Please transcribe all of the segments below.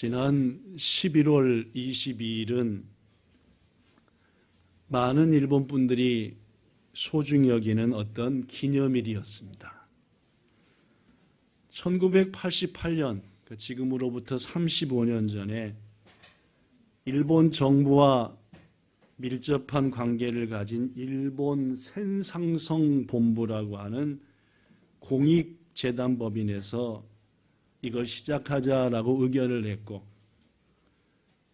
지난 11월 22일은 많은 일본 분들이 소중히 여기는 어떤 기념일이었습니다. 1988년, 지금으로부터 35년 전에 일본 정부와 밀접한 관계를 가진 일본 센상성 본부라고 하는 공익재단법인에서 이걸 시작하자라고 의견을 냈고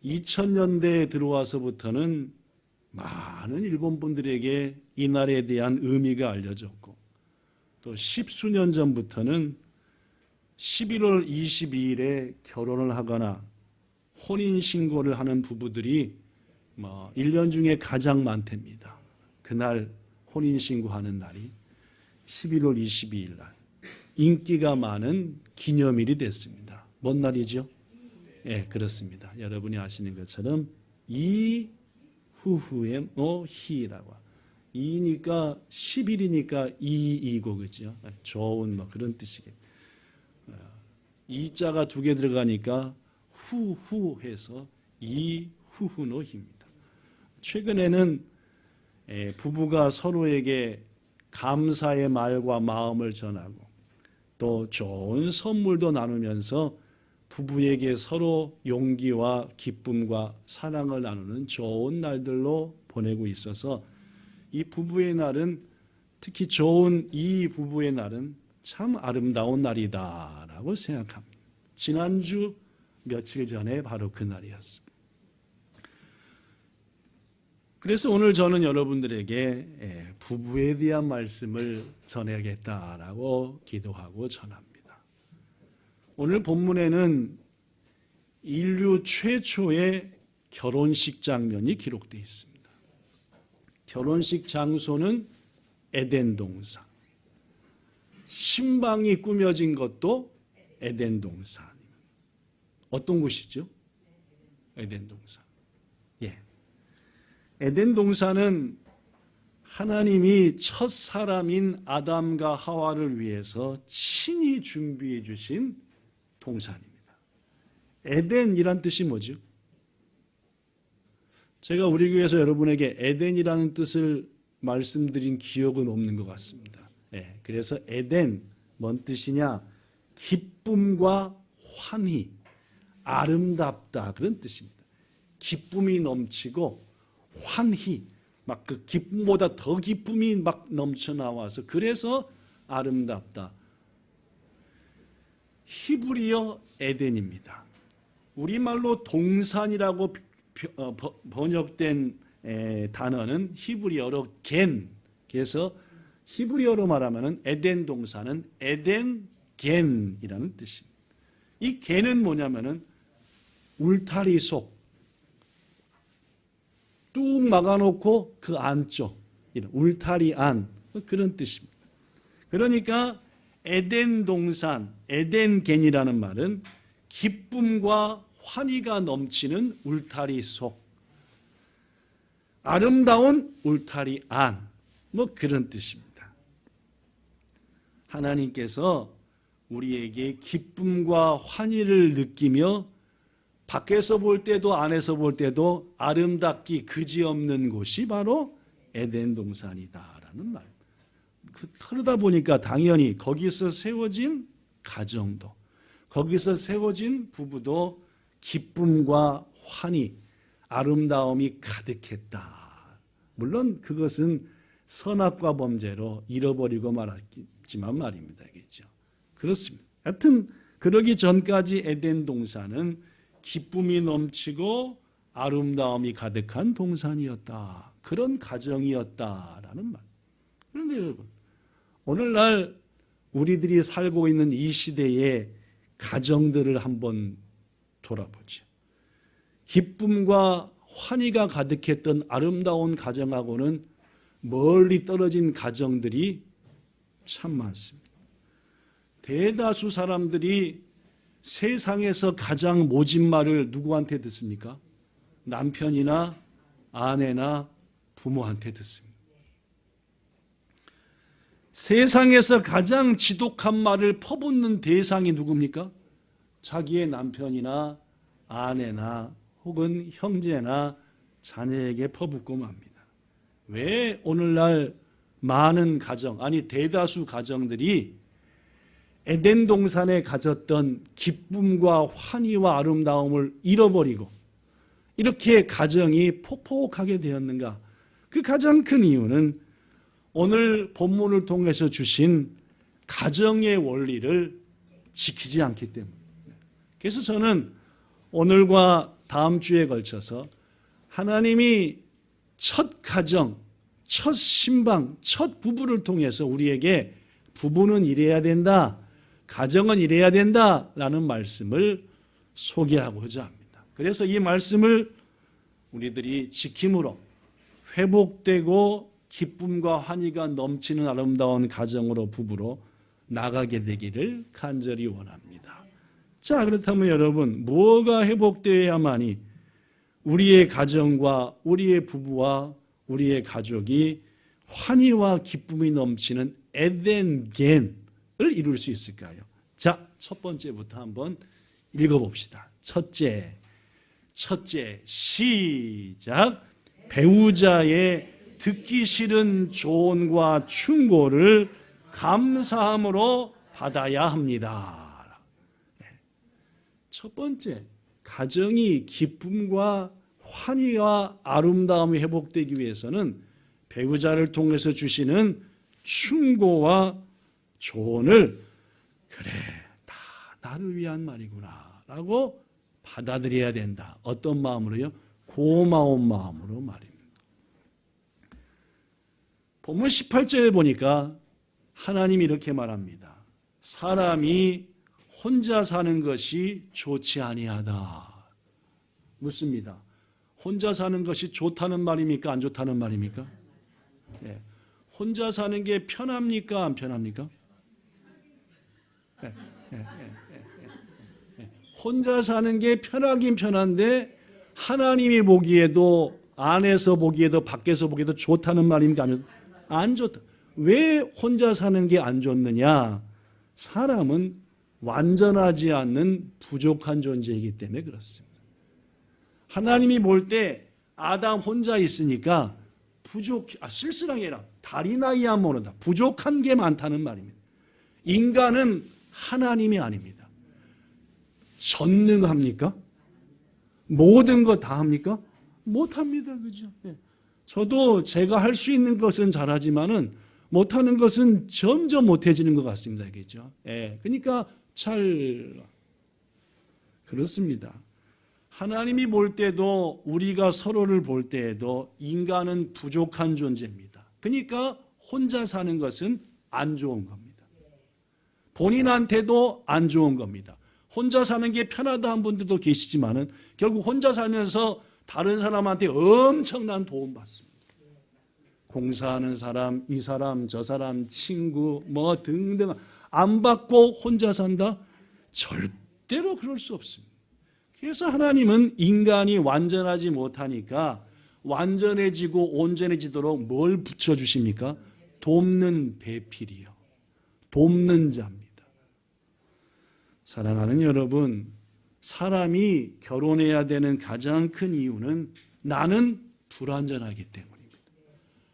2000년대에 들어와서부터는 많은 일본 분들에게 이 날에 대한 의미가 알려졌고 또 십수년 전부터는 11월 22일에 결혼을 하거나 혼인신고를 하는 부부들이 1년 중에 가장 많답니다. 그날 혼인신고하는 날이 11월 22일 날 인기가 많은 기념일이 됐습니다. 뭔 날이죠? 예, 그렇습니다. 여러분이 아시는 것처럼 이후후의 히라고. 2니까 10일이니까 이이고 그죠? 좋은 그런 뜻이겠죠. 이자가 두 개 들어가니까 후후해서 이후후노 히입니다. 최근에는 부부가 서로에게 감사의 말과 마음을 전하고 또 좋은 선물도 나누면서 부부에게 서로 용기와 기쁨과 사랑을 나누는 좋은 날들로 보내고 있어서 이 부부의 날은 특히 좋은 이 부부의 날은 참 아름다운 날이다라고 생각합니다. 지난주 며칠 전에 바로 그 날이었습니다. 그래서 오늘 저는 여러분들에게 부부에 대한 말씀을 전해야겠다라고 기도하고 전합니다. 오늘 본문에는 인류 최초의 결혼식 장면이 기록되어 있습니다. 결혼식 장소는 에덴 동산. 신방이 꾸며진 것도 에덴 동산. 어떤 곳이죠? 에덴 동산. 예. 에덴 동산은 하나님이 첫 사람인 아담과 하와를 위해서 친히 준비해 주신 동산입니다. 에덴이란 뜻이 뭐죠? 제가 우리 교회에서 여러분에게 에덴이라는 뜻을 말씀드린 기억은 없는 것 같습니다. 예, 그래서 에덴, 뭔 뜻이냐? 기쁨과 환희, 아름답다 그런 뜻입니다. 기쁨이 넘치고 환희, 막 그 기쁨보다 더 기쁨이 막 넘쳐나와서 그래서 아름답다. 히브리어 에덴입니다. 우리말로 동산이라고 번역된 단어는 히브리어로 겐. 그래서 히브리어로 말하면 에덴 동산은 에덴 겐이라는 뜻입니다. 이 겐은 뭐냐면은 울타리 속 뚝 막아놓고 그 안쪽, 울타리 안, 그런 뜻입니다. 그러니까 에덴 동산, 에덴겐이라는 말은 기쁨과 환희가 넘치는 울타리 속, 아름다운 울타리 안, 그런 뜻입니다. 하나님께서 우리에게 기쁨과 환희를 느끼며 밖에서 볼 때도 안에서 볼 때도 아름답기 그지없는 곳이 바로 에덴 동산이다라는 말. 그러다 보니까 당연히 거기서 세워진 가정도, 거기서 세워진 부부도 기쁨과 환희, 아름다움이 가득했다. 물론 그것은 선악과 범죄로 잃어버리고 말았지만 말입니다. 그렇죠? 그렇습니다. 하여튼 그러기 전까지 에덴 동산은 기쁨이 넘치고 아름다움이 가득한 동산이었다. 그런 가정이었다라는 말. 그런데 여러분, 오늘날 우리들이 살고 있는 이 시대의 가정들을 한번 돌아보죠. 기쁨과 환희가 가득했던 아름다운 가정하고는 멀리 떨어진 가정들이 참 많습니다. 대다수 사람들이 세상에서 가장 모진 말을 누구한테 듣습니까? 남편이나 아내나 부모한테 듣습니다. 세상에서 가장 지독한 말을 퍼붓는 대상이 누굽니까? 자기의 남편이나 아내나 혹은 형제나 자녀에게 퍼붓고 맙니다. 왜 오늘날 많은 가정, 아니 대다수 가정들이 에덴 동산에 가졌던 기쁨과 환희와 아름다움을 잃어버리고 이렇게 가정이 폭폭하게 되었는가? 그 가장 큰 이유는 오늘 본문을 통해서 주신 가정의 원리를 지키지 않기 때문입니다. 그래서 저는 오늘과 다음 주에 걸쳐서 하나님이 첫 가정, 첫 신방, 첫 부부를 통해서 우리에게 부부는 이래야 된다, 가정은 이래야 된다라는 말씀을 소개하고자 합니다. 그래서 이 말씀을 우리들이 지킴으로 회복되고 기쁨과 환희가 넘치는 아름다운 가정으로 부부로 나가게 되기를 간절히 원합니다. 자, 그렇다면 여러분, 무엇가 회복되어야만이 우리의 가정과 우리의 부부와 우리의 가족이 환희와 기쁨이 넘치는 에덴겐을 이룰 수 있을까요? 자, 첫 번째부터 한번 읽어봅시다. 첫째, 시작. 배우자의 듣기 싫은 조언과 충고를 감사함으로 받아야 합니다. 첫 번째, 가정이 기쁨과 환희와 아름다움이 회복되기 위해서는 배우자를 통해서 주시는 충고와 조언을 그래, 다 나를 위한 말이구나 라고 받아들여야 된다. 어떤 마음으로요? 고마운 마음으로 말입니다. 본문 18절에 보니까 하나님이 이렇게 말합니다. 사람이 혼자 사는 것이 좋지 아니하다. 묻습니다. 혼자 사는 것이 좋다는 말입니까? 안 좋다는 말입니까? 네. 혼자 사는 게 편합니까? 안 편합니까? 네. 혼자 사는 게 편하긴 편한데 하나님이 보기에도 안에서 보기에도 밖에서 보기에도 좋다는 말입니까? 안 좋다. 왜 혼자 사는 게 안 좋느냐? 사람은 완전하지 않는 부족한 존재이기 때문에 그렇습니다. 하나님이 볼 때 아담 혼자 있으니까 쓸쓸하게 아니라 다리나이야 모른다. 부족한 게 많다는 말입니다. 인간은 하나님이 아닙니다. 전능합니까? 모든 거 다 합니까? 못합니다. 그죠? 저도 제가 할 수 있는 것은 잘하지만은 못하는 것은 점점 못해지는 것 같습니다. 그죠? 그러니까 그렇습니다. 하나님이 볼 때도 우리가 서로를 볼 때에도 인간은 부족한 존재입니다. 그러니까 혼자 사는 것은 안 좋은 겁니다. 본인한테도 안 좋은 겁니다. 혼자 사는 게 편하다 한 분들도 계시지만은 결국 혼자 살면서 다른 사람한테 엄청난 도움 받습니다. 공사하는 사람, 이 사람, 저 사람, 친구, 뭐 등등 안 받고 혼자 산다? 절대로 그럴 수 없습니다. 그래서 하나님은 인간이 완전하지 못하니까 완전해지고 온전해지도록 뭘 붙여주십니까? 돕는 배필이요. 돕는 자입니다. 사랑하는 여러분, 사람이 결혼해야 되는 가장 큰 이유는 나는 불완전하기 때문입니다.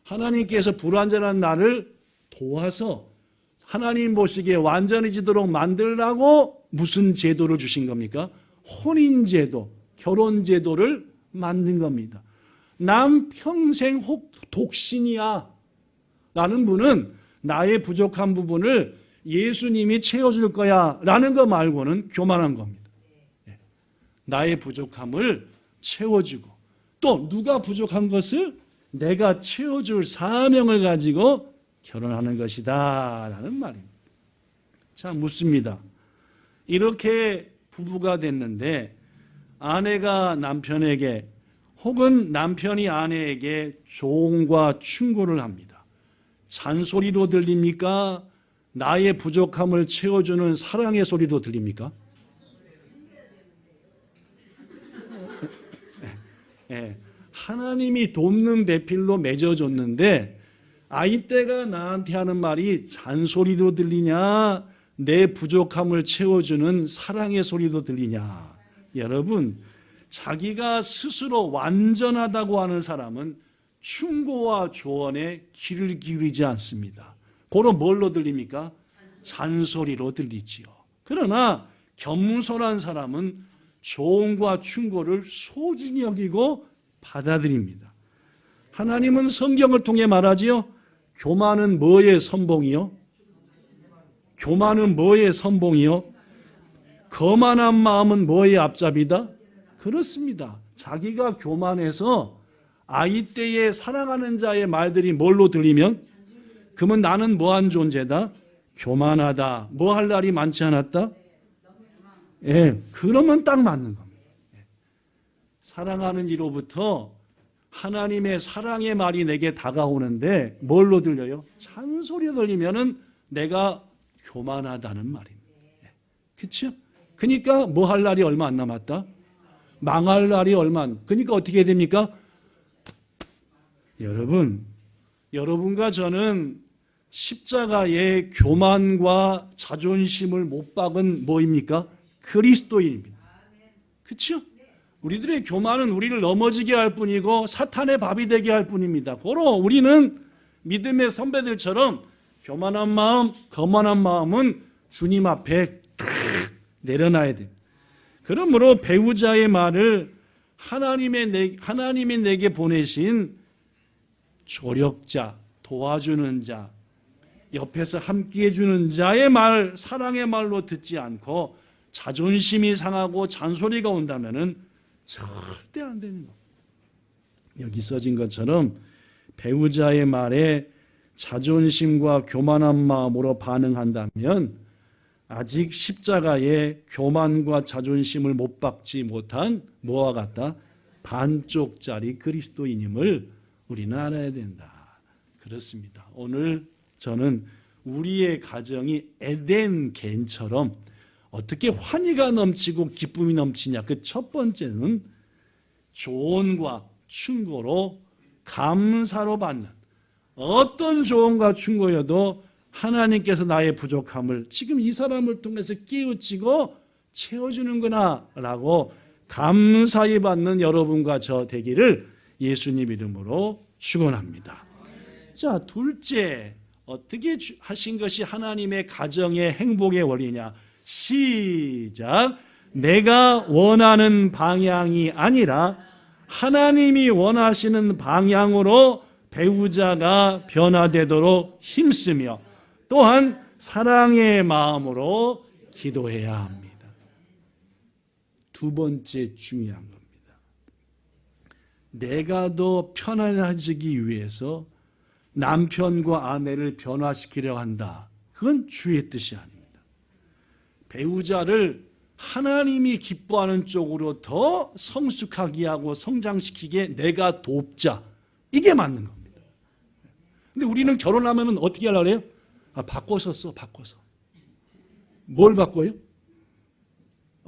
하나님께서 불완전한 나를 도와서 하나님 보시기에 완전해지도록 만들라고 무슨 제도를 주신 겁니까? 혼인제도, 결혼제도를 만든 겁니다. 난 평생 독신이야 라는 분은 나의 부족한 부분을 예수님이 채워줄 거야 라는 거 말고는 교만한 겁니다. 나의 부족함을 채워주고 또 누가 부족한 것을 내가 채워줄 사명을 가지고 결혼하는 것이다 라는 말입니다. 자, 묻습니다. 이렇게 부부가 됐는데 아내가 남편에게 혹은 남편이 아내에게 조언과 충고를 합니다. 잔소리로 들립니까? 나의 부족함을 채워주는 사랑의 소리로 들립니까? 하나님이 돕는 배필로 맺어줬는데 아이떼가 나한테 하는 말이 잔소리로 들리냐 내 부족함을 채워주는 사랑의 소리로 들리냐 여러분, 자기가 스스로 완전하다고 하는 사람은 충고와 조언에 귀를 기울이지 않습니다. 그럼 뭘로 들립니까? 잔소리로 들리지요. 그러나 겸손한 사람은 조언과 충고를 소중히 여기고 받아들입니다. 하나님은 성경을 통해 말하지요. 교만은 뭐의 선봉이요? 교만은 뭐의 선봉이요? 거만한 마음은 뭐의 앞잡이다? 그렇습니다. 자기가 교만해서 아이 때에 사랑하는 자의 말들이 뭘로 들리면 그러면 나는 뭐한 존재다? 교만하다. 뭐 할 날이 많지 않았다? 그러면 딱 맞는 겁니다. 사랑하는 이로부터 하나님의 사랑의 말이 내게 다가오는데 뭘로 들려요? 잔소리로 들리면은 내가 교만하다는 말입니다. 그렇죠? 그러니까 뭐 할 날이 얼마 안 남았다? 망할 날이 얼마 안. 그러니까 어떻게 됩니까? 여러분과 저는 십자가의 교만과 자존심을 못 박은 뭐입니까? 그리스도인입니다. 그렇죠? 우리들의 교만은 우리를 넘어지게 할 뿐이고 사탄의 밥이 되게 할 뿐입니다. 고로 우리는 믿음의 선배들처럼 교만한 마음, 거만한 마음은 주님 앞에 탁 내려놔야 돼요. 그러므로 배우자의 말을 하나님이 내게 보내신 조력자, 도와주는 자, 옆에서 함께해 주는 자의 말, 사랑의 말로 듣지 않고 자존심이 상하고 잔소리가 온다면은 절대 안 되는 거. 여기 써진 것처럼 배우자의 말에 자존심과 교만한 마음으로 반응한다면 아직 십자가에 교만과 자존심을 못 박지 못한 뭐와 같다? 반쪽짜리 그리스도인임을 우리는 알아야 된다. 그렇습니다. 오늘 저는 우리의 가정이 에덴겐처럼 어떻게 환희가 넘치고 기쁨이 넘치냐. 그 첫 번째는 조언과 충고로 감사로 받는, 어떤 조언과 충고여도 하나님께서 나의 부족함을 지금 이 사람을 통해서 깨우치고 채워주는구나 라고 감사히 받는 여러분과 저 되기를 예수님 이름으로 축원합니다. 자, 둘째, 어떻게 하신 것이 하나님의 가정의 행복의 원리냐. 시작. 내가 원하는 방향이 아니라 하나님이 원하시는 방향으로 배우자가 변화되도록 힘쓰며 또한 사랑의 마음으로 기도해야 합니다. 두 번째 중요한 겁니다. 내가 더 편안해지기 위해서 남편과 아내를 변화시키려 한다. 그건 주의 뜻이 아닙니다. 배우자를 하나님이 기뻐하는 쪽으로 더 성숙하게 하고 성장시키게 내가 돕자. 이게 맞는 겁니다. 근데 우리는 결혼하면 어떻게 하려고 해요? 바꿔서. 뭘 바꿔요?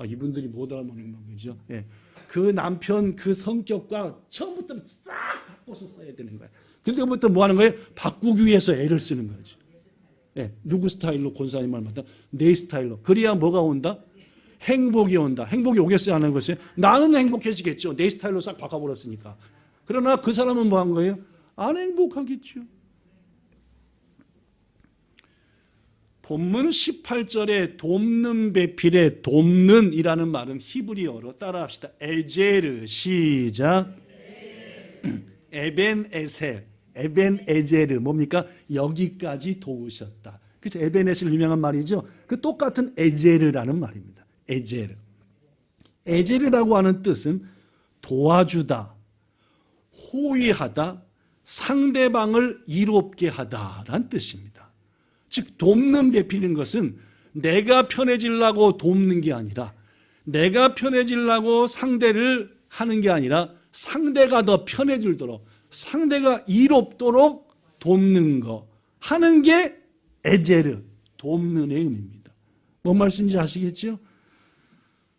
이분들이 못 알아먹는 거죠. 예. 그 남편 그 성격과 처음부터 싹 바꿔서 써야 되는 거예요. 그때부터 뭐 하는 거예요? 바꾸기 위해서 애를 쓰는 거죠. 네, 누구 스타일로 권사님 말마다 내 스타일로. 그래야 뭐가 온다? 행복이 온다. 행복이 오겠어요? 안 오겠어요? 나는 행복해지겠죠. 내 스타일로 싹 바꿔버렸으니까. 그러나 그 사람은 뭐 한 거예요? 안 행복하겠죠. 본문 18절에 돕는 배필에 돕는이라는 말은 히브리어로 따라합시다. 에제르. 시작. 에벤에제르 뭡니까? 여기까지 도우셨다. 그렇죠? 에벤에셀 유명한 말이죠. 그 똑같은 에제르라는 말입니다. 에제르. 에제르라고 하는 뜻은 도와주다, 호위하다, 상대방을 이롭게 하다라는 뜻입니다. 즉 돕는 베푸는 것은 내가 편해지려고 돕는 게 아니라 내가 편해지려고 상대를 하는 게 아니라 상대가 더 편해지도록 상대가 이롭도록 돕는 거 하는 게 에제르, 돕는의 의미입니다. 뭔 말씀인지 아시겠죠?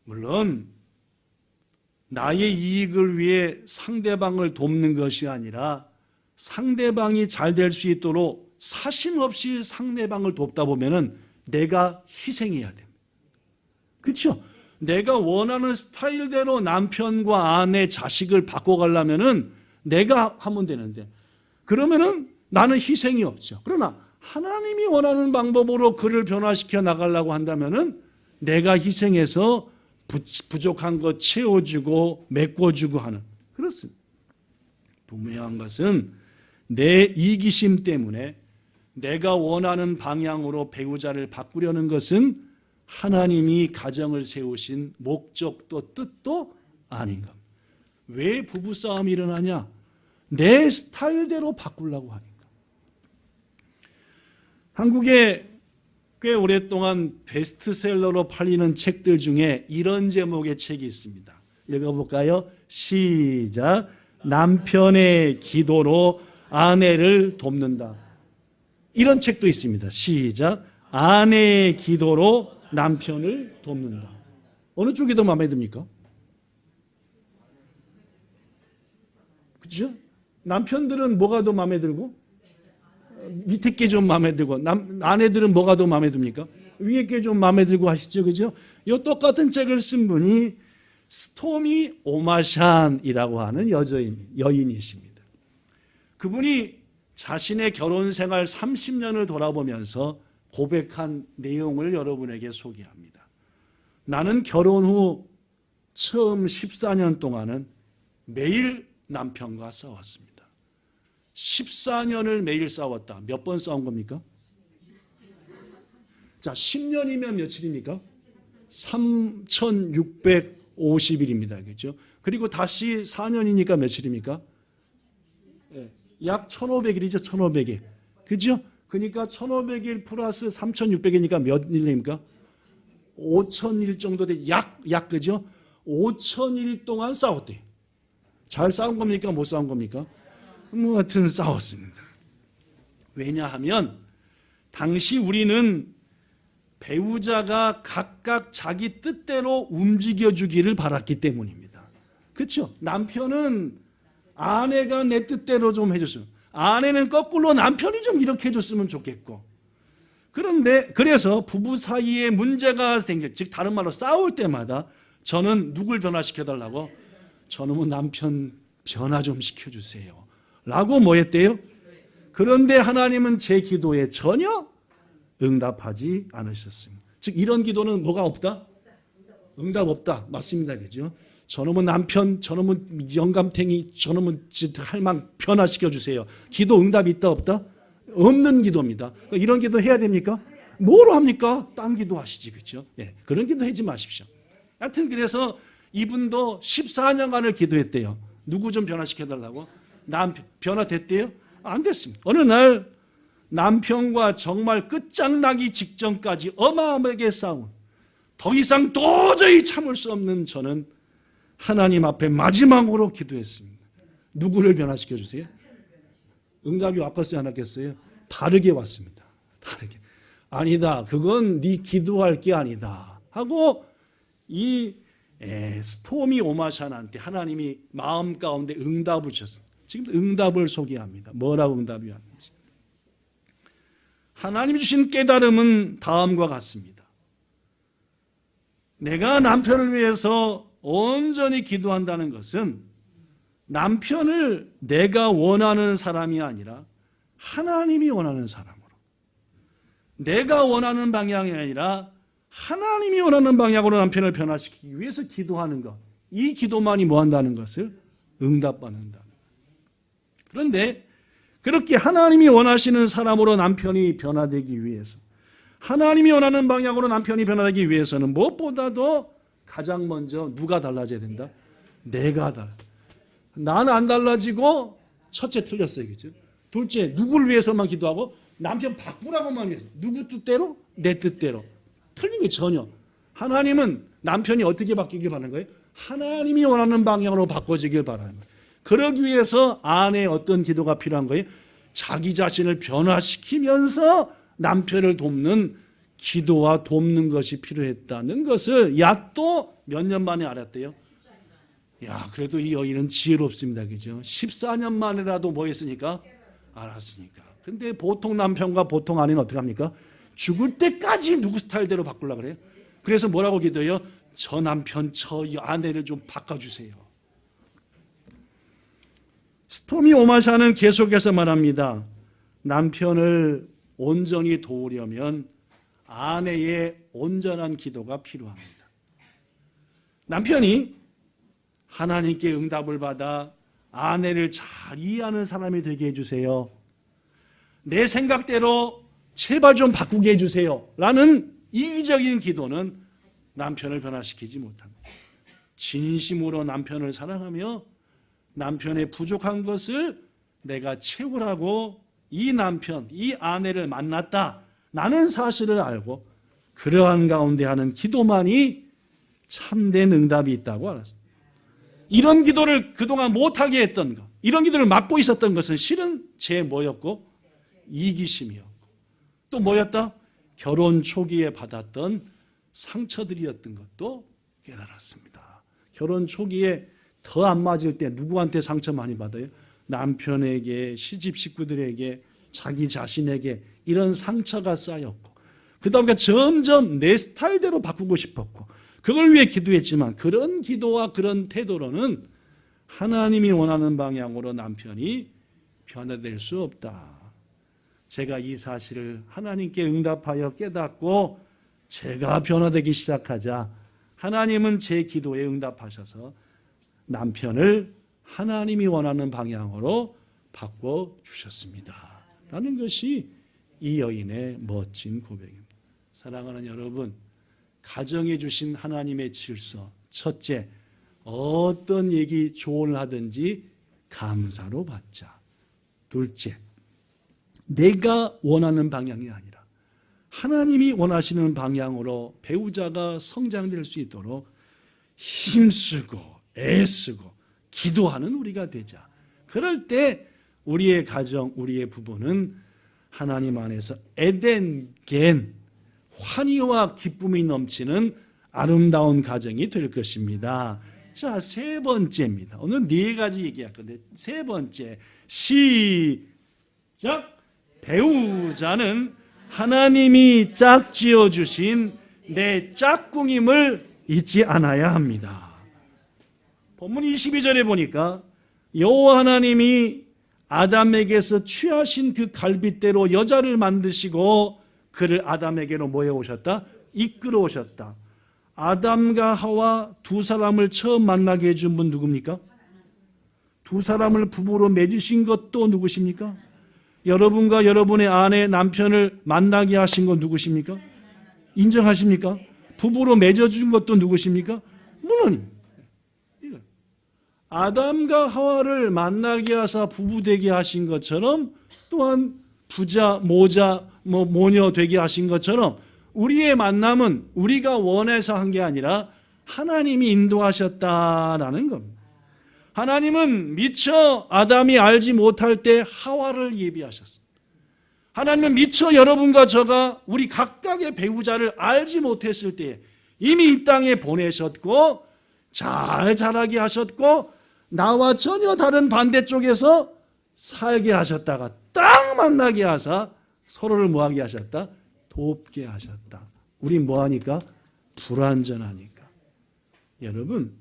물론 나의 이익을 위해 상대방을 돕는 것이 아니라 상대방이 잘 될 수 있도록 사심 없이 상대방을 돕다 보면은 내가 희생해야 됩니다. 그렇죠? 내가 원하는 스타일대로 남편과 아내, 자식을 바꿔가려면은 내가 하면 되는데, 그러면은 나는 희생이 없죠. 그러나 하나님이 원하는 방법으로 그를 변화시켜 나가려고 한다면은 내가 희생해서 부족한 것 채워주고 메꿔주고 하는, 그렇습니다. 분명한 것은 내 이기심 때문에 내가 원하는 방향으로 배우자를 바꾸려는 것은 하나님이 가정을 세우신 목적도 뜻도 아닌 겁니다. 왜 부부싸움이 일어나냐? 내 스타일대로 바꾸려고 하니까. 한국에 꽤 오랫동안 베스트셀러로 팔리는 책들 중에 이런 제목의 책이 있습니다. 읽어볼까요? 시작. 남편의 기도로 아내를 돕는다. 이런 책도 있습니다. 시작. 아내의 기도로 남편을 돕는다. 어느 쪽이 더 마음에 듭니까? 그렇죠? 남편들은 뭐가 더 마음에 들고 밑에 게 좀 마음에 들고, 아내들은 뭐가 더 마음에 듭니까? 위에 게 좀 마음에 들고 하시죠, 그죠? 이 똑같은 책을 쓴 분이 스토미 오마샨이라고 하는 여인이십니다. 그분이 자신의 결혼 생활 30년을 돌아보면서 고백한 내용을 여러분에게 소개합니다. 나는 결혼 후 처음 14년 동안은 매일 남편과 싸웠습니다. 14년을 매일 싸웠다. 몇 번 싸운 겁니까? 자, 10년이면 며칠입니까? 3,650일입니다. 그렇죠? 그리고 다시 4년이니까 며칠입니까? 약 1,500일이죠. 1,500일. 그죠? 그러니까 1,500일 플러스 3,600일이니까 몇 일입니까? 5,000일 정도 돼. 약 그죠? 5,000일 동안 싸웠대요. 잘 싸운 겁니까? 못 싸운 겁니까? 뭐 하여튼 싸웠습니다. 왜냐하면 당시 우리는 배우자가 각각 자기 뜻대로 움직여주기를 바랐기 때문입니다. 그렇죠? 남편은 아내가 내 뜻대로 좀 해줬으면, 아내는 거꾸로 남편이 좀 이렇게 해줬으면 좋겠고, 그런데 그래서 부부 사이에 문제가 생길, 즉 다른 말로 싸울 때마다 저는 누굴 변화시켜달라고? 저놈은 남편 변화 좀 시켜주세요 라고 뭐 했대요? 그런데 하나님은 제 기도에 전혀 응답하지 않으셨습니다. 즉 이런 기도는 뭐가 없다? 응답 없다. 맞습니다. 그죠? 저놈은 남편, 저놈은 영감탱이, 저놈은 할망 변화시켜주세요. 기도 응답이 있다 없다? 없는 기도입니다. 이런 기도 해야 됩니까? 뭐로 합니까? 딴 기도 하시지. 그렇죠? 예, 그런 기도 하지 마십시오. 하여튼 그래서 이분도 14년간을 기도했대요. 누구 좀 변화시켜달라고? 남편 변화됐대요? 안 됐습니다. 어느 날 남편과 정말 끝장나기 직전까지 어마어마하게 싸운, 더 이상 도저히 참을 수 없는 저는 하나님 앞에 마지막으로 기도했습니다. 누구를 변화시켜 주세요? 응답이 왔겠어요, 안 왔겠어요? 다르게 왔습니다. 다르게. 아니다. 그건 네 기도할 게 아니다. 하고 이 스토미 오마샨한테 하나님이 마음 가운데 응답을 주셨습니다. 지금 응답을 소개합니다. 뭐라고 응답이 왔는지. 하나님이 주신 깨달음은 다음과 같습니다. 내가 남편을 위해서 온전히 기도한다는 것은 남편을 내가 원하는 사람이 아니라 하나님이 원하는 사람으로, 내가 원하는 방향이 아니라 하나님이 원하는 방향으로 남편을 변화시키기 위해서 기도하는 것, 이 기도만이 뭐 한다는 것을 응답받는다. 그런데 그렇게 하나님이 원하시는 사람으로 남편이 변화되기 위해서, 하나님이 원하는 방향으로 남편이 변화되기 위해서는 무엇보다도 가장 먼저 누가 달라져야 된다? 내가 달라. 나는 안 달라지고 첫째 틀렸어요. 그죠? 둘째, 누구를 위해서만 기도하고 남편 바꾸라고만 위해서. 누구 뜻대로? 내 뜻대로. 틀린 게 전혀. 하나님은 남편이 어떻게 바뀌길 바라는 거예요? 하나님이 원하는 방향으로 바꿔지길 바라는 거예요. 그러기 위해서 아내의 어떤 기도가 필요한 거예요? 자기 자신을 변화시키면서 남편을 돕는 기도와 돕는 것이 필요했다는 것을 야 또 몇 년 만에 알았대요? 야, 그래도 이 여인은 지혜롭습니다. 그죠? 14년 만이라도 뭐 했으니까? 알았으니까. 근데 보통 남편과 보통 아내는 어떻게 합니까? 죽을 때까지 누구 스타일대로 바꾸려고 그래요? 그래서 뭐라고 기도해요? 저 남편, 저 아내를 좀 바꿔주세요. 스토미 오마샤는 계속해서 말합니다. 남편을 온전히 도우려면 아내의 온전한 기도가 필요합니다. 남편이 하나님께 응답을 받아 아내를 잘 이해하는 사람이 되게 해주세요. 내 생각대로 제발 좀 바꾸게 해주세요. 라는 이기적인 기도는 남편을 변화시키지 못합니다. 진심으로 남편을 사랑하며 남편의 부족한 것을 내가 채우라고 이 남편, 이 아내를 만났다. 나는 사실을 알고 그러한 가운데 하는 기도만이 참된 응답이 있다고 알았습니다. 이런 기도를 그동안 못하게 했던 것, 이런 기도를 막고 있었던 것은 실은 제 뭐였고? 이기심이었고. 또 뭐였다? 결혼 초기에 받았던 상처들이었던 것도 깨달았습니다. 결혼 초기에 더 안 맞을 때 누구한테 상처 많이 받아요? 남편에게, 시집 식구들에게, 자기 자신에게 이런 상처가 쌓였고, 그 다음에 점점 내 스타일대로 바꾸고 싶었고, 그걸 위해 기도했지만 그런 기도와 그런 태도로는 하나님이 원하는 방향으로 남편이 변화될 수 없다. 제가 이 사실을 하나님께 응답하여 깨닫고 제가 변화되기 시작하자 하나님은 제 기도에 응답하셔서 남편을 하나님이 원하는 방향으로 바꿔주셨습니다. 라는 것이 이 여인의 멋진 고백입니다. 사랑하는 여러분, 가정에 주신 하나님의 질서, 첫째, 어떤 얘기 조언을 하든지 감사로 받자. 둘째, 내가 원하는 방향이 아니라 하나님이 원하시는 방향으로 배우자가 성장될 수 있도록 힘쓰고 애쓰고 기도하는 우리가 되자. 그럴 때 우리의 가정, 우리의 부부는 하나님 안에서 에덴겐, 환희와 기쁨이 넘치는 아름다운 가정이 될 것입니다. 자, 세 번째입니다. 오늘 네 가지 얘기할 건데 세 번째, 시작. 배우자는 하나님이 짝지어 주신 내 짝꿍임을 잊지 않아야 합니다. 본문 22절에 보니까 여호와 하나님이 아담에게서 취하신 그 갈빗대로 여자를 만드시고 그를 아담에게로 모여 오셨다? 이끌어 오셨다. 아담과 하와 두 사람을 처음 만나게 해준 분 누굽니까? 두 사람을 부부로 맺으신 것도 누구십니까? 여러분과 여러분의 아내, 남편을 만나게 하신 건 누구십니까? 인정하십니까? 부부로 맺어준 것도 누구십니까? 물론입니다. 아담과 하와를 만나게 하사 부부 되게 하신 것처럼 또한 부자, 모자, 모녀 되게 하신 것처럼 우리의 만남은 우리가 원해서 한 게 아니라 하나님이 인도하셨다라는 겁니다. 하나님은 미처 아담이 알지 못할 때 하와를 예비하셨습니다. 하나님은 미처 여러분과 저가 우리 각각의 배우자를 알지 못했을 때 이미 이 땅에 보내셨고 잘 자라게 하셨고 나와 전혀 다른 반대쪽에서 살게 하셨다가 딱 만나게 하사 서로를 뭐하게 하셨다? 돕게 하셨다. 우리 뭐하니까? 불완전하니까. 여러분,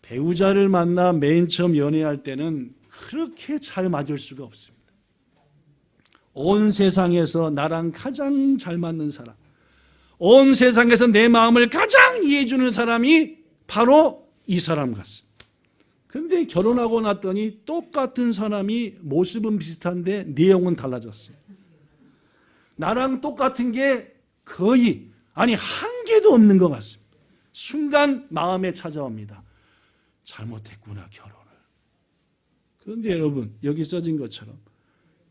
배우자를 만나 맨 처음 연애할 때는 그렇게 잘 맞을 수가 없습니다. 온 세상에서 나랑 가장 잘 맞는 사람, 온 세상에서 내 마음을 가장 이해해 주는 사람이 바로 이 사람 같습니다. 그런데 결혼하고 났더니 똑같은 사람이 모습은 비슷한데 내용은 달라졌어요. 나랑 똑같은 게 거의, 아니 한 개도 없는 것 같습니다. 순간 마음에 찾아옵니다. 잘못했구나, 결혼을. 그런데 여러분, 여기 써진 것처럼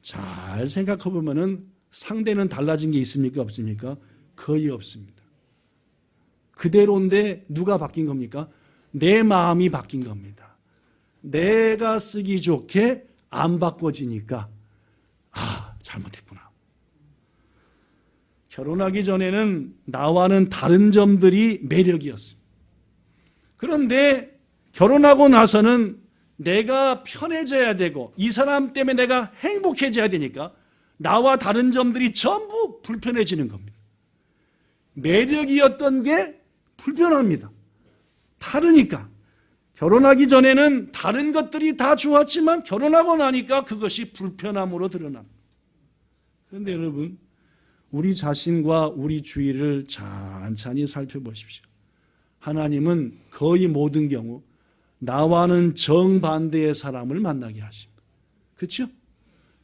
잘 생각해 보면은 상대는 달라진 게 있습니까? 없습니까? 거의 없습니다. 그대로인데 누가 바뀐 겁니까? 내 마음이 바뀐 겁니다. 내가 쓰기 좋게 안 바꿔지니까 잘못했구나. 결혼하기 전에는 나와는 다른 점들이 매력이었습니다. 그런데 결혼하고 나서는 내가 편해져야 되고 이 사람 때문에 내가 행복해져야 되니까 나와 다른 점들이 전부 불편해지는 겁니다. 매력이었던 게 불편합니다. 다르니까. 결혼하기 전에는 다른 것들이 다 좋았지만 결혼하고 나니까 그것이 불편함으로 드러납니다. 그런데 여러분, 우리 자신과 우리 주위를 찬찬히 살펴보십시오. 하나님은 거의 모든 경우 나와는 정반대의 사람을 만나게 하십니다. 그렇죠?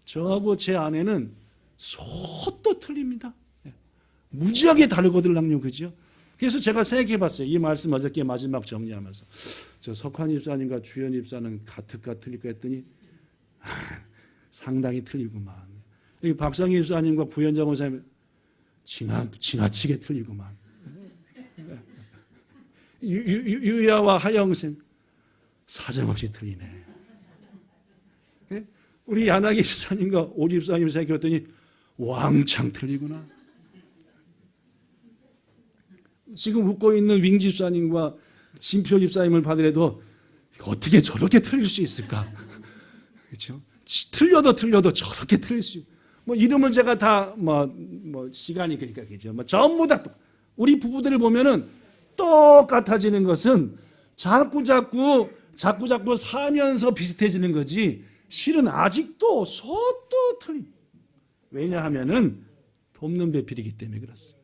저하고 제 아내는 소도 틀립니다. 무지하게 다르거든요. 그죠? 그래서 제가 생각해 봤어요. 이 말씀 어저께 마지막 정리하면서. 저 석환 집사님과 주현 집사는 같을까 틀릴까 했더니 상당히 틀리구만. 여기 박상희 집사님과 구현자 권사님 지나치게 틀리구만. 유야와 하영생 사정없이 틀리네. 우리 야나기 집사님과 오 집사님 생각했더니 왕창 틀리구나. 지금 웃고 있는 윙 집사님과 진표 집사님을 받으래도 어떻게 저렇게 틀릴 수 있을까? 그렇죠? 틀려도 저렇게 틀릴 수. 뭐 이름을 제가 다 시간이 그러니까 그죠? 전부 다 우리 부부들을 보면은 똑같아지는 것은 자꾸 살면서 비슷해지는 거지. 실은 아직도 소도 틀림. 왜냐하면은 돕는 배필이기 때문에 그렇습니다.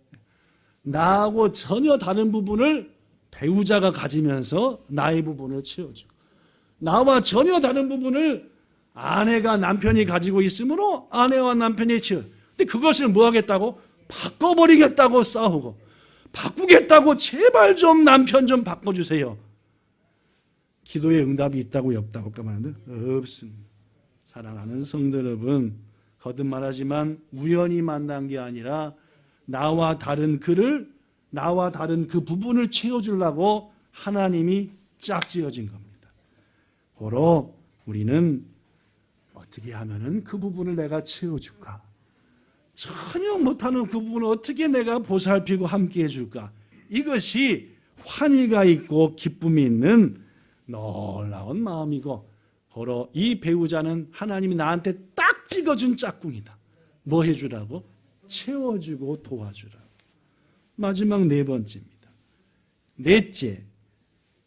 나하고 전혀 다른 부분을 배우자가 가지면서 나의 부분을 채워주고, 나와 전혀 다른 부분을 아내가 남편이 가지고 있으므로 아내와 남편이 채워. 근데 그것을 뭐 하겠다고? 바꿔버리겠다고 싸우고, 바꾸겠다고 제발 좀 남편 좀 바꿔주세요. 기도의 응답이 있다고 없다고 까마는데 없습니다. 사랑하는 성도 여러분, 거듭 말하지만 우연히 만난 게 아니라 나와 다른 그 부분을 채워주려고 하나님이 짝지어진 겁니다. 고로 우리는 어떻게 하면은 그 부분을 내가 채워줄까? 전혀 못하는 그 부분을 어떻게 내가 보살피고 함께 해줄까? 이것이 환희가 있고 기쁨이 있는 놀라운 마음이고, 고로 이 배우자는 하나님이 나한테 딱 찍어준 짝꿍이다. 뭐 해주라고? 채워주고 도와주라고. 마지막 네 번째입니다. 넷째,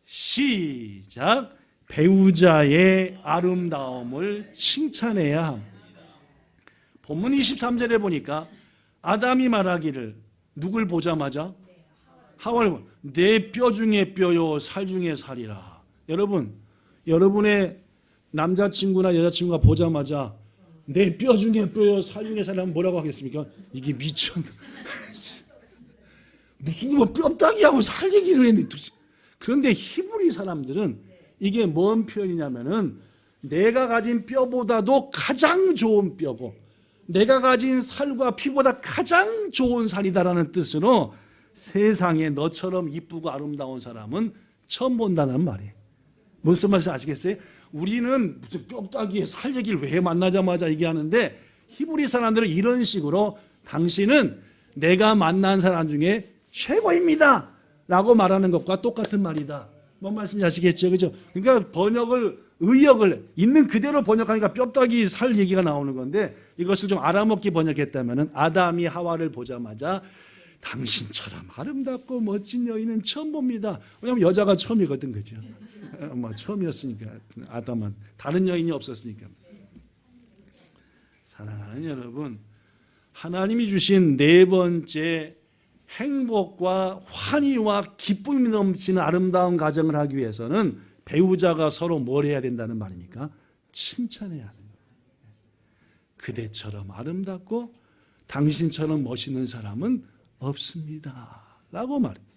시작. 배우자의 아름다움을 칭찬해야 합니다. 본문 23절에 보니까 아담이 말하기를, 누굴 보자마자? 하와를, 내 뼈 중에 뼈요 살 중에 살이라. 여러분, 여러분의 남자친구나 여자친구가 보자마자 내 뼈 중에 뼈요 살 중에 살이라면 뭐라고 하겠습니까? 이게 미쳤나. 무슨 뭐 뼈다귀하고 살 얘기를 했니. 그런데 히브리 사람들은 이게 뭔 표현이냐면은 내가 가진 뼈보다도 가장 좋은 뼈고 내가 가진 살과 피보다 가장 좋은 살이다라는 뜻으로 세상에 너처럼 이쁘고 아름다운 사람은 처음 본다는 말이에요. 무슨 말인지 아시겠어요? 우리는 무슨 뼈다귀에 살 얘기를 왜 만나자마자 얘기하는데, 히브리 사람들은 이런 식으로 당신은 내가 만난 사람 중에 최고입니다 라고 말하는 것과 똑같은 말이다. 뭔 말씀인지 아시겠죠? 그죠? 그러니까 의역을 있는 그대로 번역하니까 뼈다귀 살 얘기가 나오는 건데, 이것을 좀 알아먹기 번역했다면 아담이 하와를 보자마자 당신처럼 아름답고 멋진 여인은 처음 봅니다. 왜냐하면 여자가 처음이거든. 그죠? 처음이었으니까. 아담은 다른 여인이 없었으니까. 사랑하는 여러분, 하나님이 주신 네 번째 행복과 환희와 기쁨이 넘치는 아름다운 가정을 하기 위해서는 배우자가 서로 뭘 해야 된다는 말입니까? 칭찬해야 하는 거예요. 그대처럼 아름답고 당신처럼 멋있는 사람은 없습니다 라고 말합니다.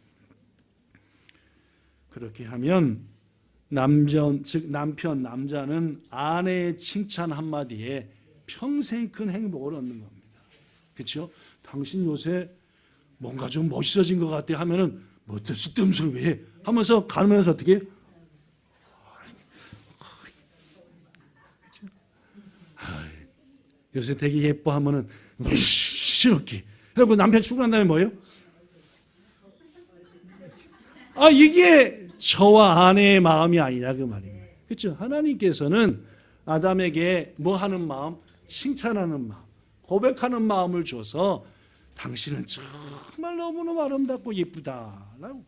그렇게 하면 남자는 아내의 칭찬 한마디에 평생 큰 행복을 얻는 겁니다. 그렇죠? 당신 요새 뭔가 좀 멋있어진 것 같아 하면은 뭐 쓸데없는 소리 왜 해? 하면서 가면서 어떻게? 요새 되게 예뻐 하면은 싫었기. 그리고 남편 출근한 다음에 뭐예요? 이게 저와 아내의 마음이 아니냐 그 말입니다. 그렇죠? 하나님께서는 아담에게 뭐 하는 마음? 칭찬하는 마음, 고백하는 마음을 줘서 당신은 정말 너무너무 아름답고 예쁘다라고.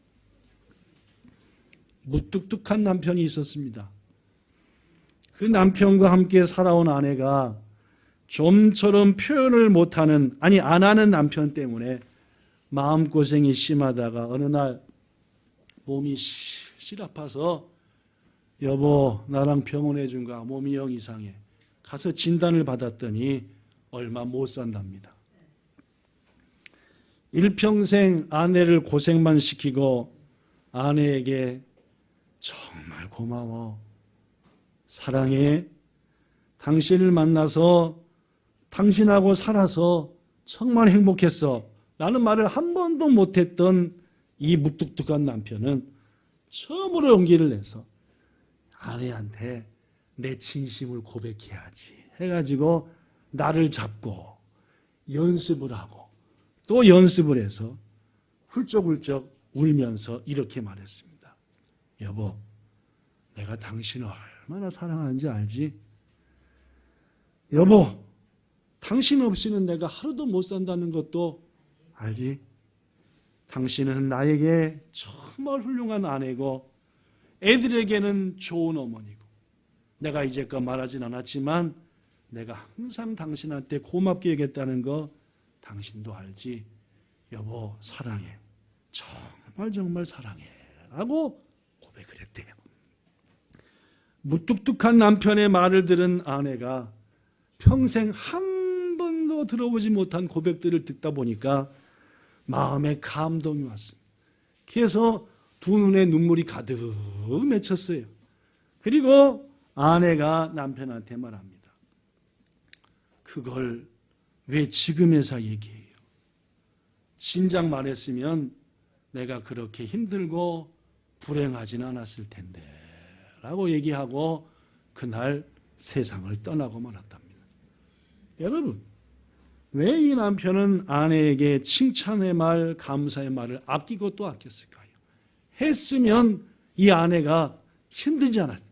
무뚝뚝한 남편이 있었습니다. 그 남편과 함께 살아온 아내가 좀처럼 표현을 못하는, 안 하는 남편 때문에 마음고생이 심하다가 어느 날 몸이 실 아파서 여보 나랑 병원에 좀 가, 몸이 영 이상해. 가서 진단을 받았더니 얼마 못 산답니다. 일평생 아내를 고생만 시키고 아내에게 정말 고마워, 사랑해, 당신을 만나서 당신하고 살아서 정말 행복했어 라는 말을 한 번도 못했던 이 무뚝뚝한 남편은 처음으로 용기를 내서 아내한테 내 진심을 고백해야지 해가지고 나를 잡고 연습을 하고 또 연습을 해서 훌쩍훌쩍 울면서 이렇게 말했습니다. 여보, 내가 당신을 얼마나 사랑하는지 알지? 여보, 당신 없이는 내가 하루도 못 산다는 것도 알지? 당신은 나에게 정말 훌륭한 아내고 애들에게는 좋은 어머니고 내가 이제껏 말하진 않았지만 내가 항상 당신한테 고맙게 여겼다는 거 당신도 알지? 여보 사랑해, 정말 사랑해 라고 고백을 했대요. 무뚝뚝한 남편의 말을 들은 아내가 평생 한 번도 들어보지 못한 고백들을 듣다 보니까 마음에 감동이 왔습니다. 그래서 두 눈에 눈물이 가득 맺혔어요. 그리고 아내가 남편한테 말합니다. 그걸 왜 지금에서 얘기해요? 진작 말했으면 내가 그렇게 힘들고 불행하지는 않았을 텐데 라고 얘기하고 그날 세상을 떠나고 말았답니다. 여러분, 왜 이 남편은 아내에게 칭찬의 말, 감사의 말을 아끼고 또 아꼈을까요? 했으면 이 아내가 힘들지 않았어요.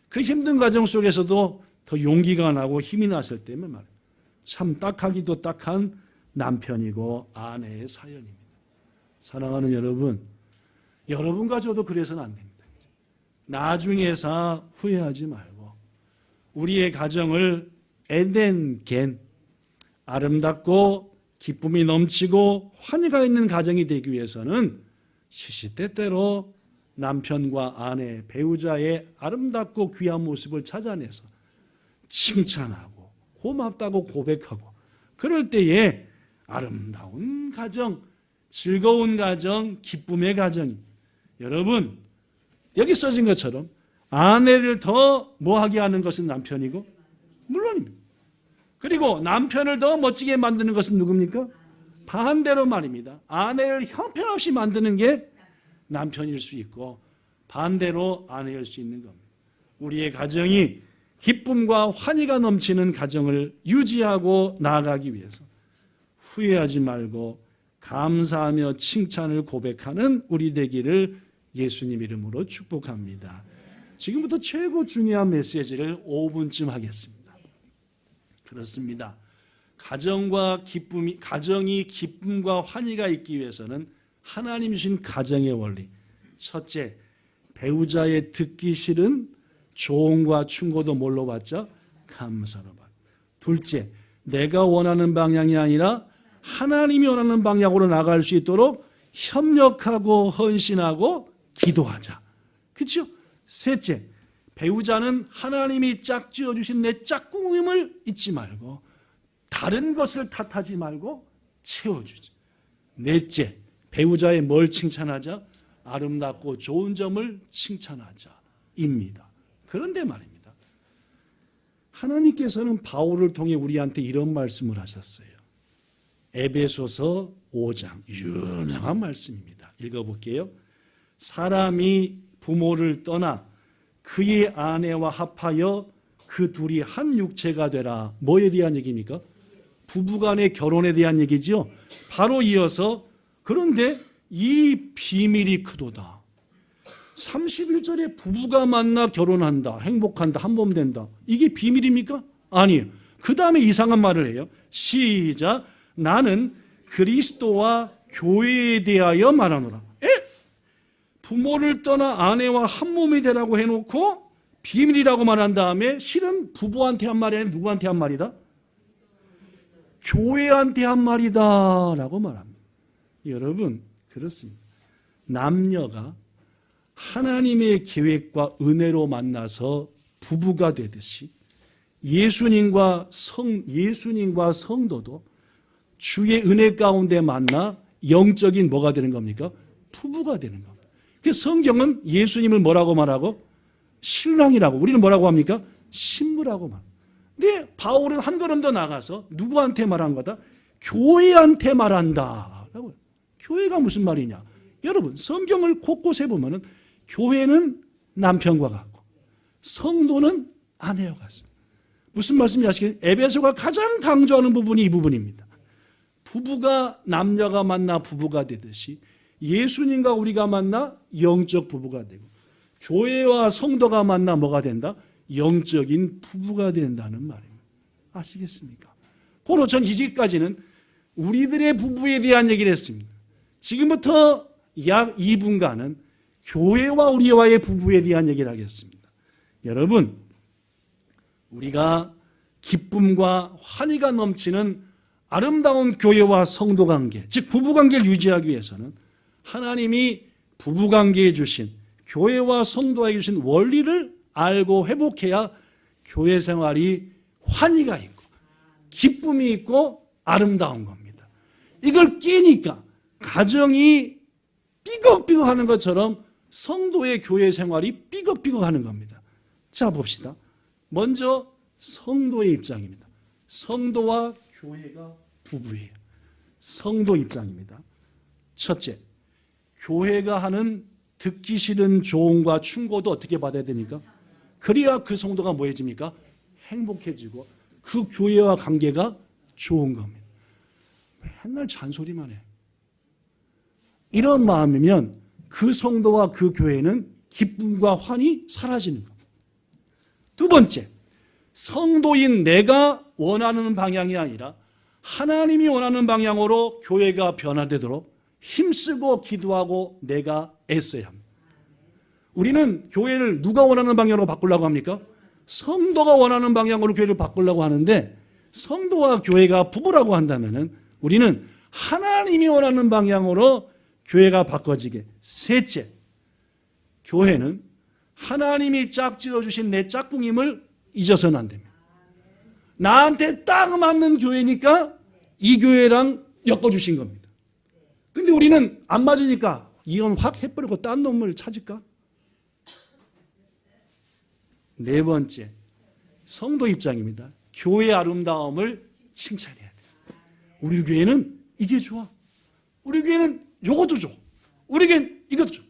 그 힘든 과정 속에서도 더 용기가 나고 힘이 났을 때면 말이에요. 참 딱하기도 딱한 남편이고 아내의 사연입니다. 사랑하는 여러분, 여러분과 저도 그래서는 안 됩니다. 나중에서 후회하지 말고 우리의 가정을 에덴겐, 아름답고 기쁨이 넘치고 환희가 있는 가정이 되기 위해서는 시시때때로 남편과 아내, 배우자의 아름답고 귀한 모습을 찾아내서 칭찬하고 고맙다고 고백하고 그럴 때에 아름다운 가정, 즐거운 가정, 기쁨의 가정. 여러분, 여기 써진 것처럼 아내를 더 뭐하게 하는 것은 남편이고 물론입니다. 그리고 남편을 더 멋지게 만드는 것은 누굽니까? 반대로 말입니다. 아내를 형편없이 만드는 게 남편일 수 있고 반대로 아내일 수 있는 겁니다. 우리의 가정이 기쁨과 환희가 넘치는 가정을 유지하고 나아가기 위해서 후회하지 말고 감사하며 칭찬을 고백하는 우리 되기를 예수님 이름으로 축복합니다. 지금부터 최고 중요한 메시지를 5분쯤 하겠습니다. 그렇습니다. 가정이 기쁨과 환희가 있기 위해서는 하나님 주신 가정의 원리. 첫째, 배우자의 듣기 싫은 조언과 충고도 뭘로 받죠? 감사로 받. 둘째, 내가 원하는 방향이 아니라 하나님이 원하는 방향으로 나갈 수 있도록 협력하고 헌신하고 기도하자. 그렇죠? 셋째, 배우자는 하나님이 짝지어 주신 내 짝꿍임을 잊지 말고 다른 것을 탓하지 말고 채워주자. 넷째, 배우자의 뭘 칭찬하자? 아름답고 좋은 점을 칭찬하자입니다. 그런데 말입니다. 하나님께서는 바울을 통해 우리한테 이런 말씀을 하셨어요. 에베소서 5장 유명한 말씀입니다. 읽어볼게요. 사람이 부모를 떠나 그의 아내와 합하여 그 둘이 한 육체가 되라. 뭐에 대한 얘기입니까? 부부간의 결혼에 대한 얘기죠. 바로 이어서 그런데 이 비밀이 크도다. 31절에 부부가 만나 결혼한다, 행복한다, 한몸 된다. 이게 비밀입니까? 아니에요. 그 다음에 이상한 말을 해요. 시작. 나는 그리스도와 교회에 대하여 말하노라. 부모를 떠나 아내와 한 몸이 되라고 해놓고 비밀이라고 말한 다음에 실은 부부한테 한 말이 아니라 누구한테 한 말이다? 교회한테 한 말이다 라고 말합니다. 여러분 그렇습니다. 남녀가 하나님의 계획과 은혜로 만나서 부부가 되듯이 예수님과 성도도 주의 은혜 가운데 만나 영적인 뭐가 되는 겁니까? 부부가 되는 겁니다. 그래서 성경은 예수님을 뭐라고 말하고? 신랑이라고. 우리는 뭐라고 합니까? 신부라고 말합니다. 근데 바울은 한 걸음 더 나가서 누구한테 말한 거다? 교회한테 말한다. 교회가 무슨 말이냐? 여러분 성경을 곳곳에 보면은 교회는 남편과 같고 성도는 아내와 같습니다. 무슨 말씀인지 아시겠어요? 에베소가 가장 강조하는 부분이 이 부분입니다. 부부가 남녀가 만나 부부가 되듯이 예수님과 우리가 만나 영적 부부가 되고 교회와 성도가 만나 뭐가 된다? 영적인 부부가 된다는 말입니다. 아시겠습니까? 고로 전 이제까지는 우리들의 부부에 대한 얘기를 했습니다. 지금부터 약 2분간은 교회와 우리와의 부부에 대한 얘기를 하겠습니다. 여러분, 우리가 기쁨과 환희가 넘치는 아름다운 교회와 성도 관계, 즉 부부 관계를 유지하기 위해서는 하나님이 부부 관계에 주신 교회와 성도에게 주신 원리를 알고 회복해야 교회 생활이 환희가 있고 기쁨이 있고 아름다운 겁니다. 이걸 깨니까 가정이 삐걱삐걱하는 것처럼 성도의 교회 생활이 삐걱삐걱하는 겁니다. 자 봅시다. 먼저 성도의 입장입니다. 성도와 교회가 부부예요. 성도 입장입니다. 첫째, 교회가 하는 듣기 싫은 조언과 충고도 어떻게 받아야 됩니까? 그래야 그 성도가 뭐해집니까? 행복해지고 그 교회와 관계가 좋은 겁니다. 맨날 잔소리만 해. 이런 마음이면 그 성도와 그 교회는 기쁨과 환히 사라지는 겁니다. 두 번째, 성도인 내가 원하는 방향이 아니라 하나님이 원하는 방향으로 교회가 변화되도록 힘쓰고 기도하고 내가 애써야 합니다. 우리는 교회를 누가 원하는 방향으로 바꾸려고 합니까? 성도가 원하는 방향으로 교회를 바꾸려고 하는데 성도와 교회가 부부라고 한다면 우리는 하나님이 원하는 방향으로 교회가 바꿔지게. 셋째, 교회는 하나님이 짝지어 주신 내 짝꿍임을 잊어서는 안 됩니다. 나한테 딱 맞는 교회니까 이 교회랑 엮어주신 겁니다. 근데 우리는 안 맞으니까 이혼 확 해버리고 딴 놈을 찾을까? 네 번째, 성도 입장입니다. 교회의 아름다움을 칭찬해야 돼요. 우리 교회는 이게 좋아. 우리 교회는 요것도 좋아. 우리 교회는 이것도 좋아.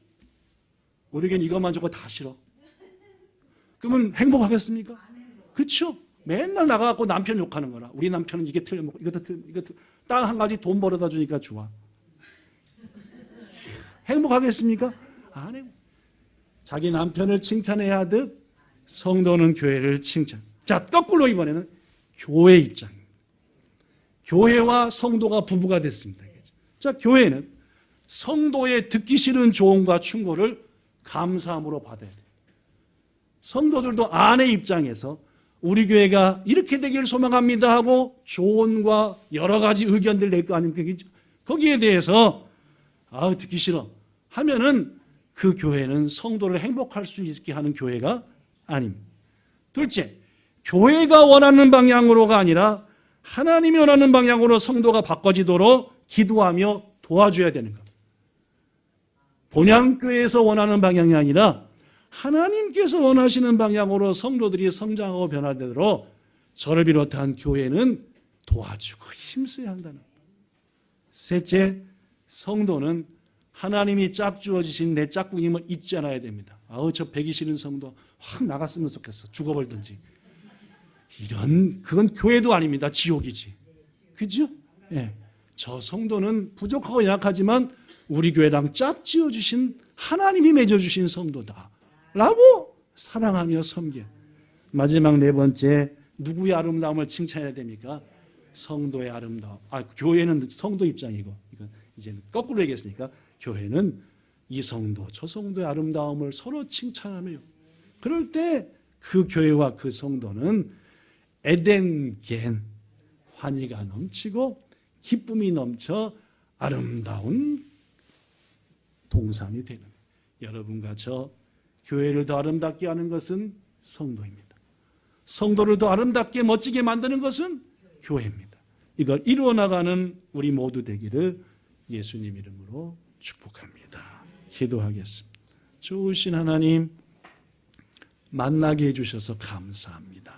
우리 교회는 이것만 좋고 다 싫어. 그러면 행복하겠습니까? 그렇죠? 맨날 나가갖고 남편 욕하는 거라. 우리 남편은 이게 틀려먹고 이것도 딱 한 가지 돈 벌어다 주니까 좋아. 행복하겠습니까? 안 해. 자기 남편을 칭찬해야 하듯 성도는 교회를 칭찬. 자, 거꾸로 이번에는 교회 입장입니다. 교회와 성도가 부부가 됐습니다. 자, 교회는 성도의 듣기 싫은 조언과 충고를 감사함으로 받아야 돼요. 성도들도 아내 입장에서 우리 교회가 이렇게 되기를 소망합니다 하고 조언과 여러 가지 의견들 낼 거 아닙니까? 거기에 대해서 듣기 싫어 하면은 그 교회는 성도를 행복할 수 있게 하는 교회가 아닙니다. 둘째, 교회가 원하는 방향으로가 아니라 하나님이 원하는 방향으로 성도가 바꿔지도록 기도하며 도와줘야 되는 겁니다. 본향교회에서 원하는 방향이 아니라 하나님께서 원하시는 방향으로 성도들이 성장하고 변화되도록 저를 비롯한 교회는 도와주고 힘써야 한다는 겁니다. 셋째, 성도는 하나님이 짝주어 주신 내 짝꿍임을 잊지 않아야 됩니다. 저 배기 싫은 성도 확 나갔으면 좋겠어. 죽어버리든지. 그건 교회도 아닙니다. 지옥이지. 그죠? 예. 저 성도는 부족하고 약하지만 우리 교회랑 짝지어 주신 하나님이 맺어주신 성도다 라고 사랑하며 섬겨. 마지막 네 번째, 누구의 아름다움을 칭찬해야 됩니까? 성도의 아름다움. 교회는 성도 입장이고, 이건 이제 거꾸로 얘기했으니까 교회는 이 성도 저 성도의 아름다움을 서로 칭찬하며 그럴 때 그 교회와 그 성도는 에덴겐 환희가 넘치고 기쁨이 넘쳐 아름다운 동산이 되는 거예요. 여러분과 저 교회를 더 아름답게 하는 것은 성도입니다. 성도를 더 아름답게 멋지게 만드는 것은 교회입니다. 이걸 이루어 나가는 우리 모두 되기를 예수님 이름으로 축복합니다. 기도하겠습니다. 좋으신 하나님 만나게 해주셔서 감사합니다.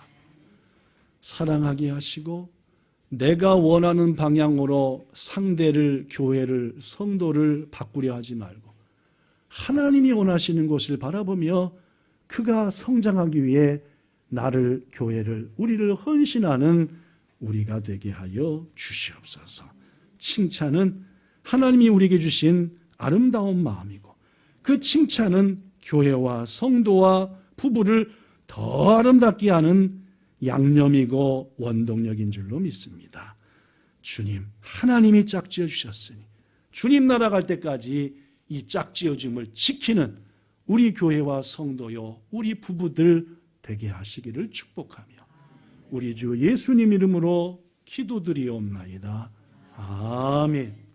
사랑하게 하시고 내가 원하는 방향으로 상대를, 교회를, 성도를 바꾸려 하지 말고 하나님이 원하시는 것을 바라보며 그가 성장하기 위해 나를, 교회를, 우리를 헌신하는 우리가 되게 하여 주시옵소서. 칭찬은 하나님이 우리에게 주신 아름다운 마음이고 그 칭찬은 교회와 성도와 부부를 더 아름답게 하는 양념이고 원동력인 줄로 믿습니다. 주님, 하나님이 짝지어 주셨으니 주님 나라 갈 때까지 이 짝지어짐을 지키는 우리 교회와 성도요, 우리 부부들 되게 하시기를 축복하며 우리 주 예수님 이름으로 기도드리옵나이다. 아멘.